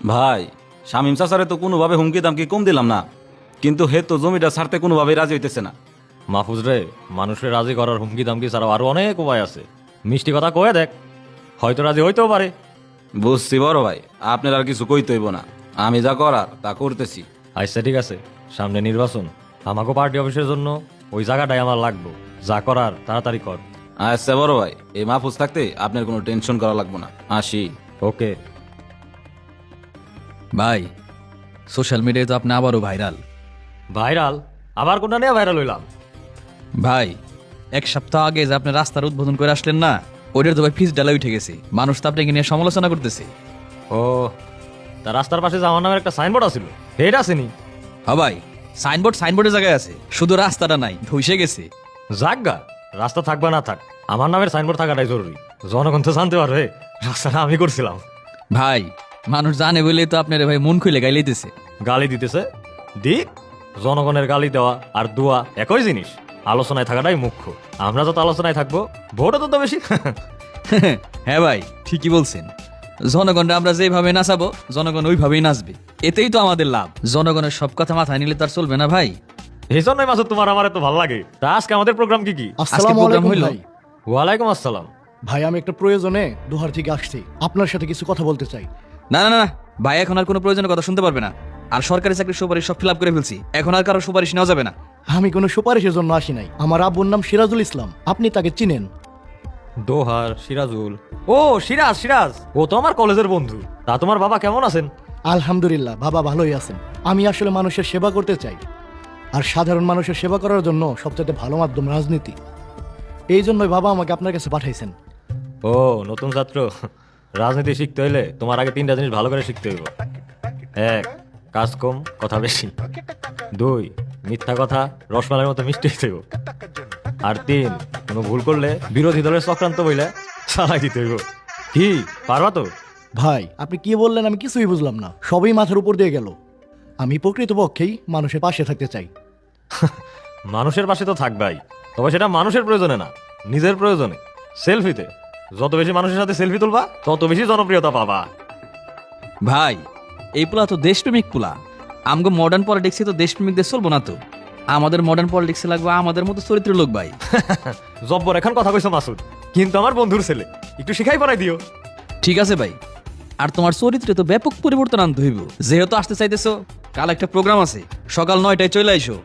ভাই, শামীম চাচারে তো কোনোভাবে হুমকি দামকি কম দিলাম না, কিন্তু হে তো জমিটা ছাড়তে কোনোভাবেই রাজি হইতেছে না। মাহফুজ রে, মানুষের রাজি করার হুমকি দামকি ছাড়াও আরো অনেক উপায় আছে। মিষ্টি কথা কয়ে দেখ, হয়তো রাজি হইতেও পারে। বুঝছি বড় ভাই, আপনার আর কিছু কইতে হইব না, আমি যা করার তা করতেছি। আচ্ছা ঠিক আছে, সামনে নির্বাচন, আমাকে পার্টি অফিসের জন্য ওই জায়গাটাই আমার লাগবে। যা করার তাড়াতাড়ি কর। আচ্ছা বড় ভাই, এই মাহফুজ থাকতে আপনার কোনো টেনশন করা লাগবে না। আসি। ওকে। ভাই, সোশ্যাল মিডিয়ায় তো আপনি আবারও ভাইরাল। ভাইরাল? আবার কোনটা নিয়ে ভাইরাল হইলাম? ভাই, এক সপ্তাহ আগে যে আপনি রাস্তার উদ্বোধন করে আসলেন না, ওইটার তো ভাই ফিস ডালা উঠে গেছে। মানুষ তো আপনাকে নিয়ে সমালোচনা করতেছে। ও, তা রাস্তার পাশে যে আমার নামের একটা সাইনবোর্ড আছিল, হেড আসেনি? হ্যাঁ ভাই, সাইনবোর্ডের জায়গায় আছে, শুধু রাস্তাটা নাই, ধসে গেছে। যাজ্ঞা, রাস্তা থাকবা না থাক, আমার নামের সাইনবোর্ড থাকাটাই জরুরি। জনগণ তো জানতে পারবে রাস্তাটা আমি করছিলাম। ভাই, মানুষ জানে বলেই তো আপনার ভাই মন খুলে গাইলেইতেছে। গালি দিতেছে দিক, জনগণের গালি দেওয়া আর দোয়া একই জিনিস। আলোচনায় থাকাটাই মুখ্য। আমরা যত আলোচনায় থাকবো, ভোটও তত বেশি। হ্যাঁ ভাই, ঠিকই বলছেন। জনগণরা আমরা যেভাবে নাচাবো, জনগণ ওইভাবেই নাচবে। এতেই তো আমাদের লাভ। জনগণের সব কথা মাথায় নিলে তার চলবে না ভাই। এই জন্যই মাসুদ তোমার আমার এত ভালো লাগে। তা আজকে আমাদের প্রোগ্রাম কি? আজকে প্রোগ্রাম হইলো। ভাই। ওয়ালাইকুম আসসালাম। ভাই, আমি একটা প্রয়োজনে দোহার থেকে আসছি, আপনার সাথে কিছু কথা বলতে চাই। না না না, ভাই এখন আর কোনো প্রয়োজনের কথা শুনতে পারবে না। আর সরকারি চাকরির সুপারিশ সব ফিল আপ করে ফেলছি, এখন আর কারো সুপারিশ নেওয়া যাবে না। আমি কোনো সুপারিশের জন্য আসি নাই। আমার আব্বুর নাম সিরাজুল ইসলাম, আপনি তাকে চিনেন? দোহার সিরাজুল? ও সিরাজ, ও তো আমার কলেজের বন্ধু। তা তোমার বাবা কেমন আছেন? আলহামদুলিল্লাহ, বাবা ভালোই আছেন। আমি আসলে মানুষের সেবা করতে চাই, আর সাধারণ মানুষের সেবা করার জন্য সবচেয়ে ভালো মাধ্যম রাজনীতি। এই জন্যই বাবা আমাকে আপনার কাছে পাঠাইছেন। ও, নতুন ছাত্র, রাজনীতি শিখতে হইলে তোমার আগে 3টা জিনিস ভালো করে শিখতে হইব। 1, কাজ কম কথা বেশি। 2, মিথ্যা কথা রসমালাইয়ের মতো মিষ্টি হইতে হইব। আর 3, কোনো ভুল করলে বিরোধী দলের চক্রান্ত বইলে চালাই দিতে হইব। কি পারবা তো? ভাই, আপনি কি বললেন আমি কিছুই বুঝলাম না, সবই মাথার উপর দিয়ে গেল। আমি প্রকৃতপক্ষেই মানুষের পাশে থাকতে চাই। মানুষের পাশে তো থাকবাই, তবে সেটা মানুষের প্রয়োজনে না, নিজের প্রয়োজনে। সেলফিতে যত বেশি মানুষের সাথে সেলফি তুলবা, তত বেশি জনপ্রিয়তা পাবা। ভাই, এই পোলা তো দেশপ্রেমিক পোলা। আমগো মডার্ন পলিটিক্সে তো দেশপ্রেমিকদের চলবো না তো। আমাদের মডার্ন পলিটিক্সে লাগবে আমাদের মতো চরিত্রের লোক ভাই। জব্বর এখন কথা কইছো মাসুদ, কিন্তু আমার বন্ধুর ছেলে, একটু শিখাই পড়াই দিও। ঠিক আছে ভাই, আর তোমার চরিত্রে তো ব্যাপক পরিবর্তন আনতে হইব। যেহেতু আসতে চাইতেছো, কাল একটা প্রোগ্রাম আছে, সকাল 9টায় চলে আইসো।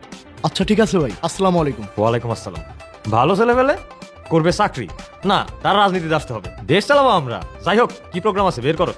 আচ্ছা ঠিক আছে ভাই, আসসালামু আলাইকুম। ওয়ালাইকুম আসসালাম। ভালো ছেলে পেলে করবে চাকরি, না তার রাজনীতিতে আসতে হবে। দেশ চালাবো আমরা। যাই হোক, কি প্রোগ্রাম আছে বের করো।